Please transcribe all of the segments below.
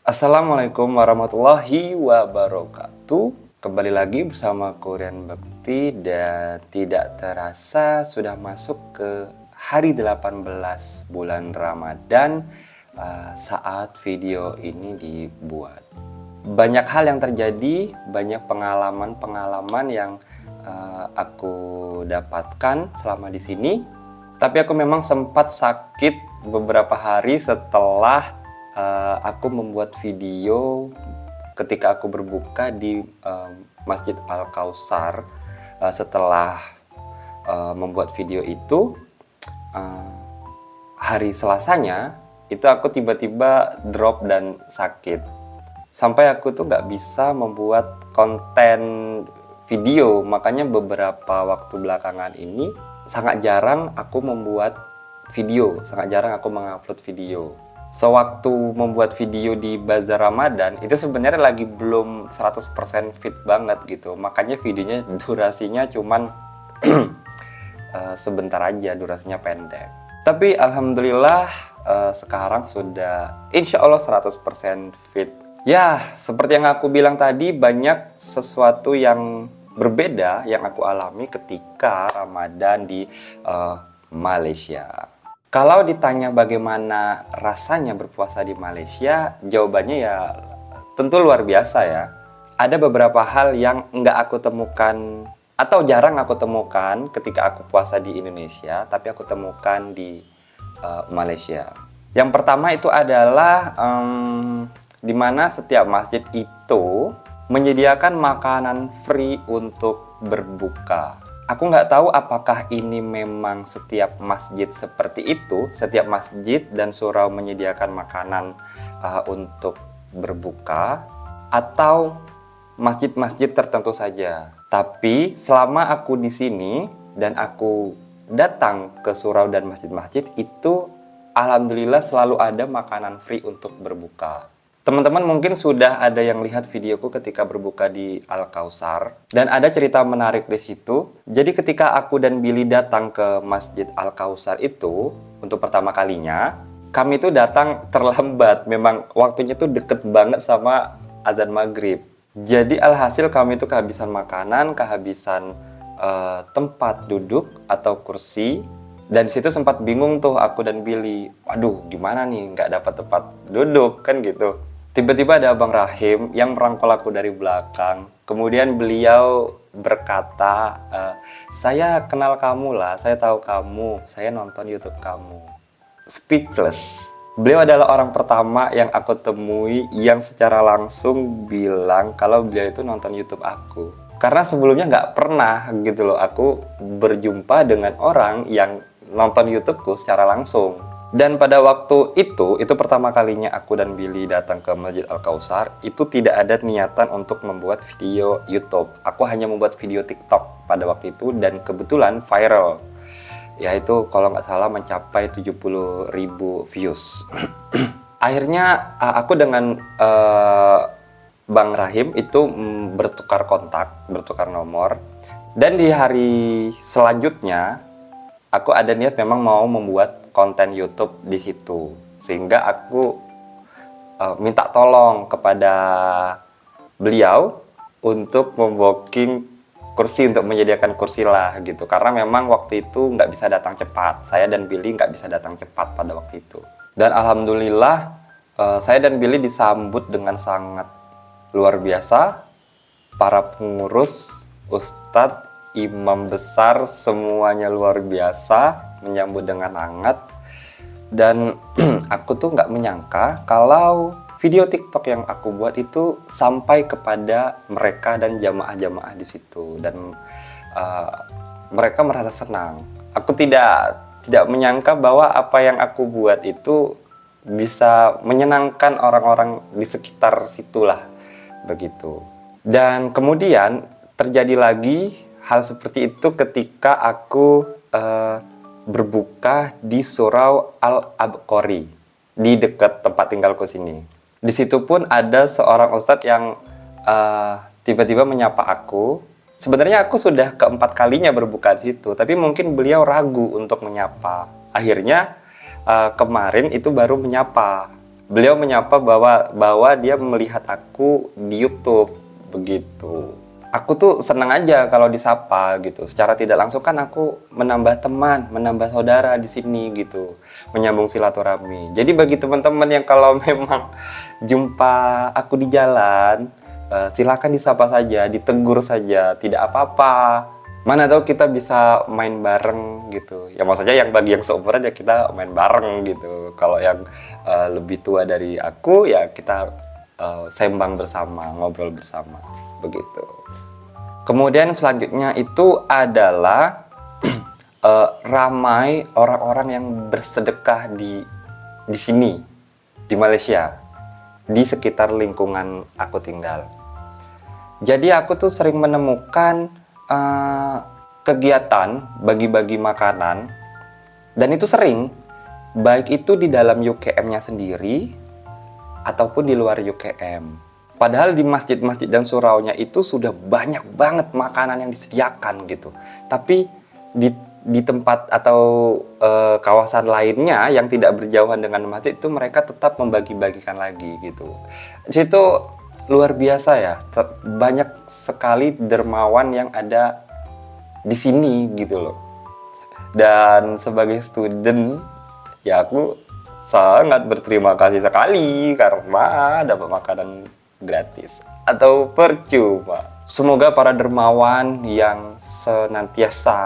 Assalamualaikum warahmatullahi wabarakatuh. Kembali lagi bersama Korean Bekti dan tidak terasa sudah masuk ke hari 18 bulan Ramadan saat video ini dibuat. Banyak hal yang terjadi, banyak pengalaman-pengalaman yang aku dapatkan selama di sini. Tapi aku memang sempat sakit beberapa hari setelah aku membuat video ketika aku berbuka di Masjid Al-Kausar. Setelah membuat video itu, hari Selasanya itu aku tiba-tiba drop dan sakit. Sampai aku tuh nggak bisa membuat konten video. Makanya beberapa waktu belakangan ini sangat jarang aku membuat video, sangat jarang aku mengupload video. Sewaktu membuat video di Bazar Ramadan itu sebenarnya lagi belum 100% fit banget gitu. Makanya videonya durasinya cuman sebentar aja, durasinya pendek. Tapi alhamdulillah sekarang sudah insya Allah 100% fit. Ya, seperti yang aku bilang tadi, banyak sesuatu yang berbeda yang aku alami ketika Ramadan di Malaysia. Kalau ditanya bagaimana rasanya berpuasa di Malaysia, jawabannya ya tentu luar biasa ya. Ada beberapa hal yang nggak aku temukan atau jarang aku temukan ketika aku puasa di Indonesia, tapi aku temukan di Malaysia. Yang pertama itu adalah di mana setiap masjid itu menyediakan makanan free untuk berbuka. Aku nggak tahu apakah ini memang setiap masjid seperti itu, setiap masjid dan surau menyediakan makanan untuk berbuka, atau masjid-masjid tertentu saja. Tapi selama aku di sini dan aku datang ke surau dan masjid-masjid itu, alhamdulillah selalu ada makanan free untuk berbuka. Teman-teman mungkin sudah ada yang lihat videoku ketika berbuka di Al-Kausar. Dan ada cerita menarik di situ. Jadi ketika aku dan Billy datang ke Masjid Al-Kausar itu, untuk pertama kalinya, kami itu datang terlambat. Memang waktunya tuh deket banget sama azan maghrib. Jadi alhasil kami itu kehabisan makanan, kehabisan tempat duduk atau kursi. Dan disitu sempat bingung tuh aku dan Billy. Waduh, gimana nih nggak dapat tempat duduk kan gitu. Tiba-tiba ada Abang Rahim yang merangkul aku dari belakang. Kemudian beliau berkata, saya kenal kamu lah, saya tahu kamu, saya nonton YouTube kamu. Speechless. Beliau adalah orang pertama yang aku temui yang secara langsung bilang kalau beliau itu nonton YouTube aku. Karena sebelumnya nggak pernah gitu loh aku berjumpa dengan orang yang nonton YouTubeku secara langsung. Dan pada waktu itu pertama kalinya aku dan Billy datang ke Masjid Al-Kausar, itu tidak ada niatan untuk membuat video YouTube. Aku hanya membuat video TikTok pada waktu itu dan kebetulan viral. Yaitu kalau nggak salah mencapai 70.000 views. Akhirnya aku dengan Bang Rahim itu bertukar kontak, bertukar nomor. Dan di hari selanjutnya aku ada niat memang mau membuat konten YouTube di situ, sehingga aku minta tolong kepada beliau untuk membooking kursi, untuk menyediakan kursi lah gitu, karena memang waktu itu nggak bisa datang cepat, saya dan Billy nggak bisa datang cepat pada waktu itu. Dan alhamdulillah saya dan Billy disambut dengan sangat luar biasa, para pengurus, ustadz, imam besar, semuanya luar biasa, menyambut dengan hangat. Dan aku tuh nggak menyangka kalau video TikTok yang aku buat itu sampai kepada mereka dan jamaah-jamaah di situ, dan mereka merasa senang. Aku tidak menyangka bahwa apa yang aku buat itu bisa menyenangkan orang-orang di sekitar situlah begitu. Dan kemudian terjadi lagi hal seperti itu ketika aku berbuka di Surau Al-Abqari di dekat tempat tinggalku sini. Di situ pun ada seorang ustadz yang tiba-tiba menyapa aku. Sebenarnya aku sudah keempat kalinya berbuka di situ, tapi mungkin beliau ragu untuk menyapa. Akhirnya kemarin itu baru menyapa. beliau menyapa bahwa dia melihat aku di YouTube begitu. Aku tuh senang aja kalau disapa gitu. Secara tidak langsung kan aku menambah teman, menambah saudara di sini gitu, menyambung silaturahmi. Jadi bagi teman-teman yang kalau memang jumpa aku di jalan, silakan disapa saja, ditegur saja, tidak apa-apa. Mana tahu kita bisa main bareng gitu. Ya maksudnya yang bagi yang seumuran ya kita main bareng gitu. Kalau yang lebih tua dari aku ya kita sembang bersama, ngobrol bersama begitu. Kemudian selanjutnya itu adalah ramai orang-orang yang bersedekah di sini, di Malaysia, di sekitar lingkungan aku tinggal. Jadi aku tuh sering menemukan kegiatan bagi-bagi makanan, dan itu sering, baik itu di dalam UKM-nya sendiri ataupun di luar UKM. Padahal di masjid-masjid dan suraunya itu sudah banyak banget makanan yang disediakan gitu. Tapi di tempat atau kawasan lainnya yang tidak berjauhan dengan masjid itu mereka tetap membagi-bagikan lagi gitu. Itu luar biasa ya. Banyak sekali dermawan yang ada di sini gitu loh. Dan sebagai student ya aku sangat berterima kasih sekali karena dapat makanan gratis atau percuma. Semoga para dermawan yang senantiasa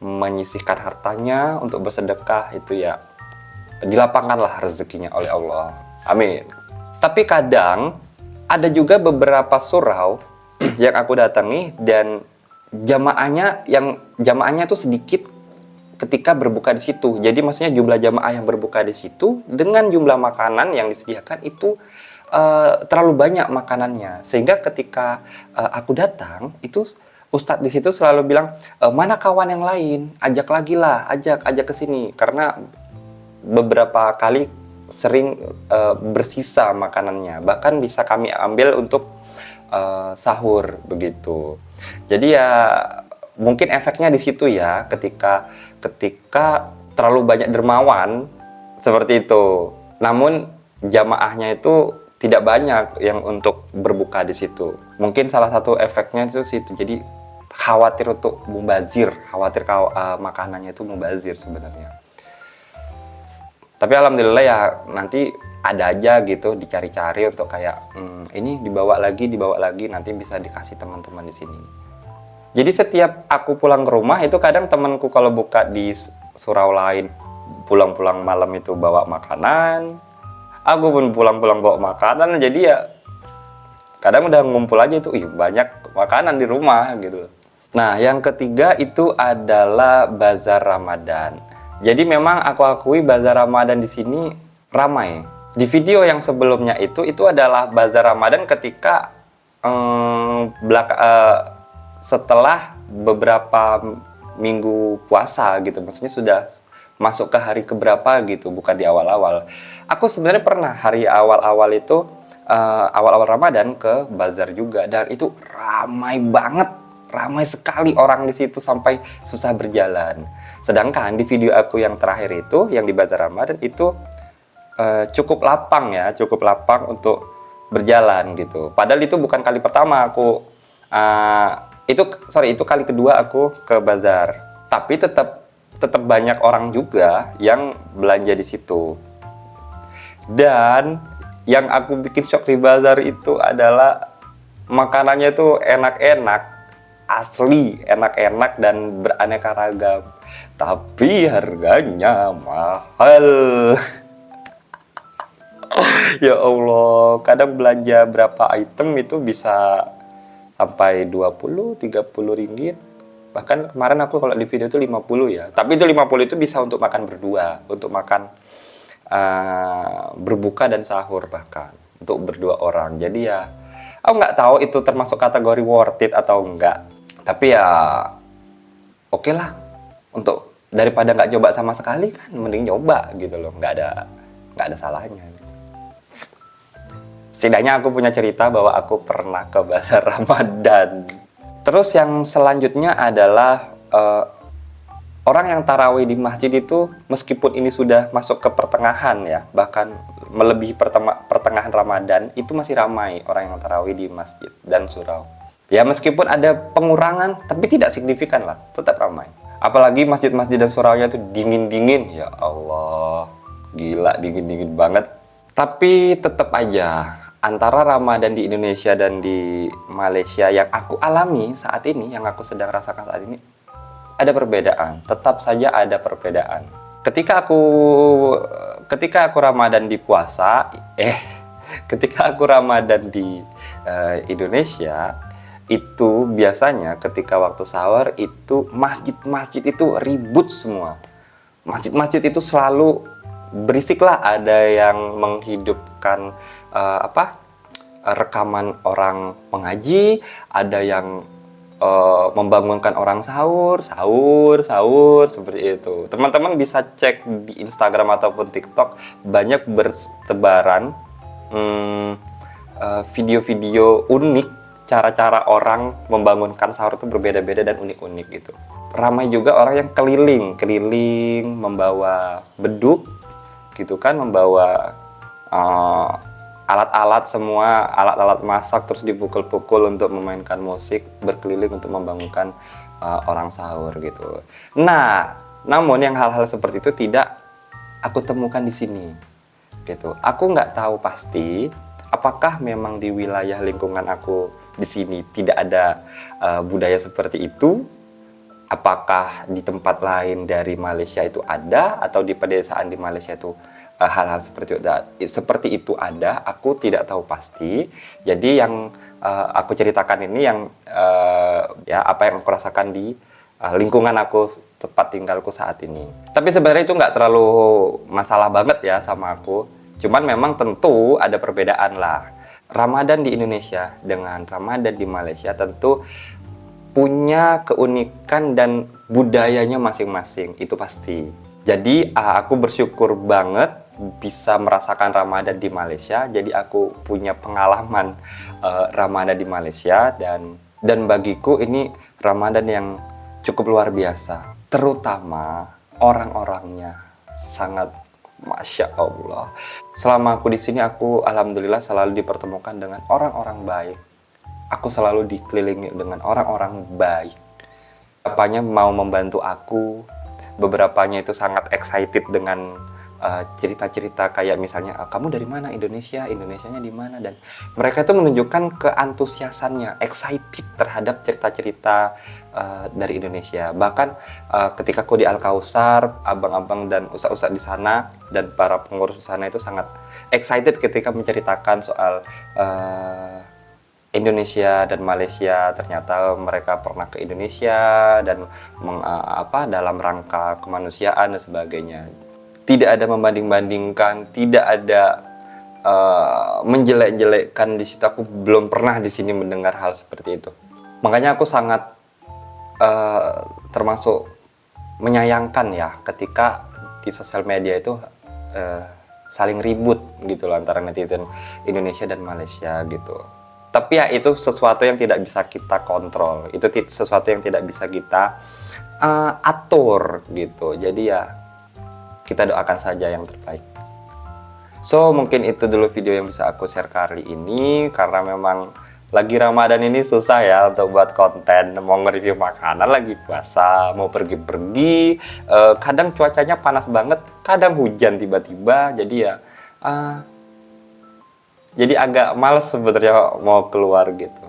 menyisihkan hartanya untuk bersedekah itu ya dilapangkanlah rezekinya oleh Allah. Amin. Tapi kadang ada juga beberapa surau yang aku datangi dan jamaahnya tuh sedikit ketika berbuka di situ. Jadi maksudnya jumlah jamaah yang berbuka di situ dengan jumlah makanan yang disediakan itu terlalu banyak makanannya, sehingga ketika aku datang itu ustadz di situ selalu bilang mana kawan yang lain, ajak lagi lah, ajak ke sini, karena beberapa kali sering bersisa makanannya, bahkan bisa kami ambil untuk sahur begitu. Jadi ya mungkin efeknya di situ ya, ketika terlalu banyak dermawan seperti itu, namun jamaahnya itu tidak banyak yang untuk berbuka di situ. Mungkin salah satu efeknya itu situ. Jadi khawatir untuk mubazir, makanannya itu mubazir sebenarnya. Tapi alhamdulillah ya nanti ada aja gitu dicari-cari untuk kayak ini dibawa lagi nanti bisa dikasih teman-teman di sini. Jadi setiap aku pulang ke rumah itu kadang temanku kalau buka di surau lain pulang-pulang malam itu bawa makanan. Aku pun pulang-pulang bawa makanan, jadi ya kadang udah ngumpul aja itu, banyak makanan di rumah gitu. Nah, yang ketiga itu adalah bazar Ramadan. Jadi memang aku akui bazar Ramadan di sini ramai. Di video yang sebelumnya itu adalah bazar Ramadan ketika setelah beberapa minggu puasa gitu, maksudnya sudah masuk ke hari keberapa gitu, bukan di awal-awal. Aku sebenarnya pernah hari awal-awal itu awal-awal Ramadan ke bazar juga, dan itu ramai banget, ramai sekali orang di situ sampai susah berjalan. Sedangkan di video aku yang terakhir itu, yang di bazar Ramadan itu cukup lapang untuk berjalan gitu. Padahal itu bukan kali pertama aku itu kali kedua aku ke bazar, tapi tetap banyak orang juga yang belanja di situ. Dan yang aku bikin shock di bazar itu adalah makanannya itu enak-enak, asli enak-enak dan beraneka ragam, tapi harganya mahal. Ya Allah, kadang belanja berapa item itu bisa sampai 20-30 ringgit. Bahkan kemarin aku kalau di video itu 50 ya. Tapi itu 50 itu bisa untuk makan berdua, untuk makan berbuka dan sahur, bahkan untuk berdua orang. Jadi ya aku nggak tahu itu termasuk kategori worth it atau enggak. Tapi ya oke lah, untuk daripada nggak coba sama sekali kan mending nyoba gitu loh. Nggak ada salahnya. Setidaknya aku punya cerita bahwa aku pernah ke bazar Ramadan. Terus yang selanjutnya adalah Orang yang tarawih di masjid itu meskipun ini sudah masuk ke pertengahan ya, bahkan melebihi pertengahan Ramadan, itu masih ramai orang yang tarawih di masjid dan surau. Ya meskipun ada pengurangan, tapi tidak signifikan lah, tetap ramai. Apalagi masjid-masjid dan suraunya itu dingin-dingin, ya Allah, gila dingin-dingin banget. Tapi tetap aja, antara Ramadan di Indonesia dan di Malaysia yang aku alami saat ini, yang aku sedang rasakan saat ini, ada perbedaan, tetap saja ada perbedaan. Ketika aku Ramadan di puasa, ketika aku Ramadan di Indonesia, itu biasanya ketika waktu sahur itu masjid-masjid itu ribut semua. Masjid-masjid itu selalu berisik lah, ada yang menghidupkan rekaman orang mengaji, ada yang membangunkan orang sahur seperti itu. Teman-teman bisa cek di Instagram ataupun TikTok, banyak bertebaran video-video unik, cara-cara orang membangunkan sahur itu berbeda-beda dan unik-unik gitu. Ramai juga orang yang keliling membawa beduk gitu kan, membawa alat-alat, semua alat-alat masak, terus dipukul-pukul untuk memainkan musik, berkeliling untuk membangunkan orang sahur gitu. Nah, namun yang hal-hal seperti itu tidak aku temukan di sini gitu. Aku nggak tahu pasti apakah memang di wilayah lingkungan aku di sini tidak ada budaya seperti itu. Apakah di tempat lain dari Malaysia itu ada, atau di pedesaan di Malaysia itu hal-hal seperti itu ada, aku tidak tahu pasti. Jadi yang aku ceritakan ini yang ya apa yang aku rasakan di lingkungan aku, tempat tinggalku saat ini. Tapi sebenarnya itu nggak terlalu masalah banget ya sama aku. Cuman memang tentu ada perbedaan lah. Ramadan di Indonesia dengan Ramadan di Malaysia tentu punya keunikan dan budayanya masing-masing, itu pasti. Jadi aku bersyukur banget bisa merasakan Ramadan di Malaysia. Jadi aku punya pengalaman Ramadan di Malaysia, dan bagiku ini Ramadan yang cukup luar biasa. Terutama orang-orangnya sangat Masya Allah. Selama aku di sini, aku alhamdulillah selalu dipertemukan dengan orang-orang baik. Aku selalu dikelilingi dengan orang-orang baik. Beberapanya mau membantu aku, beberapanya itu sangat excited dengan cerita-cerita kayak misalnya, kamu dari mana? Indonesianya di mana? Dan mereka itu menunjukkan keantusiasannya, excited terhadap cerita-cerita dari Indonesia. Bahkan ketika aku di Al-Kausar, abang-abang dan ustaz-ustaz di sana dan para pengurus di sana itu sangat excited ketika menceritakan soal Indonesia dan Malaysia. Ternyata mereka pernah ke Indonesia dan dalam rangka kemanusiaan dan sebagainya. Tidak ada membanding-bandingkan, tidak ada menjelek-jelekkan di situ. Aku belum pernah di sini mendengar hal seperti itu. Makanya aku sangat termasuk menyayangkan ya ketika di sosial media itu saling ribut gitu loh antara netizen Indonesia dan Malaysia gitu. Tapi ya itu sesuatu yang tidak bisa kita kontrol, itu sesuatu yang tidak bisa kita atur gitu. Jadi ya kita doakan saja yang terbaik. So mungkin itu dulu video yang bisa aku share kali ini, karena memang lagi Ramadan ini susah ya untuk buat konten, mau nge-review makanan lagi puasa, mau pergi-pergi, kadang cuacanya panas banget, kadang hujan tiba-tiba, jadi agak males sebenarnya mau keluar gitu.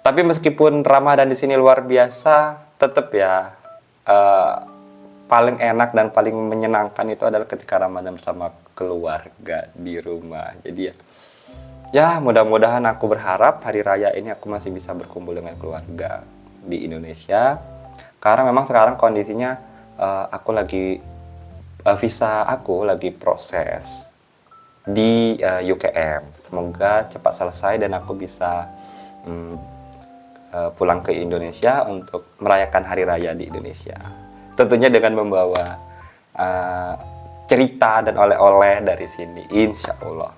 Tapi meskipun Ramadan di sini luar biasa, tetap ya paling enak dan paling menyenangkan itu adalah ketika Ramadan bersama keluarga di rumah. Jadi ya mudah-mudahan, aku berharap hari raya ini aku masih bisa berkumpul dengan keluarga di Indonesia. Karena memang sekarang kondisinya aku lagi visa aku lagi proses di UKM. Semoga cepat selesai dan aku bisa pulang ke Indonesia untuk merayakan hari raya di Indonesia. Tentunya dengan membawa cerita dan oleh-oleh dari sini, insya Allah.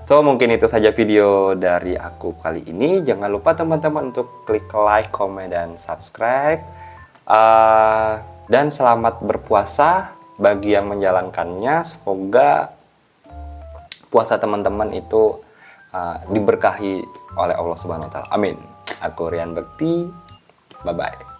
So mungkin itu saja video dari aku kali ini. Jangan lupa teman-teman untuk klik like, comment, dan subscribe. Dan selamat berpuasa bagi yang menjalankannya. Semoga puasa teman-teman itu diberkahi oleh Allah Subhanahu wa taala. Amin. Aku Rian Bekti. Bye bye.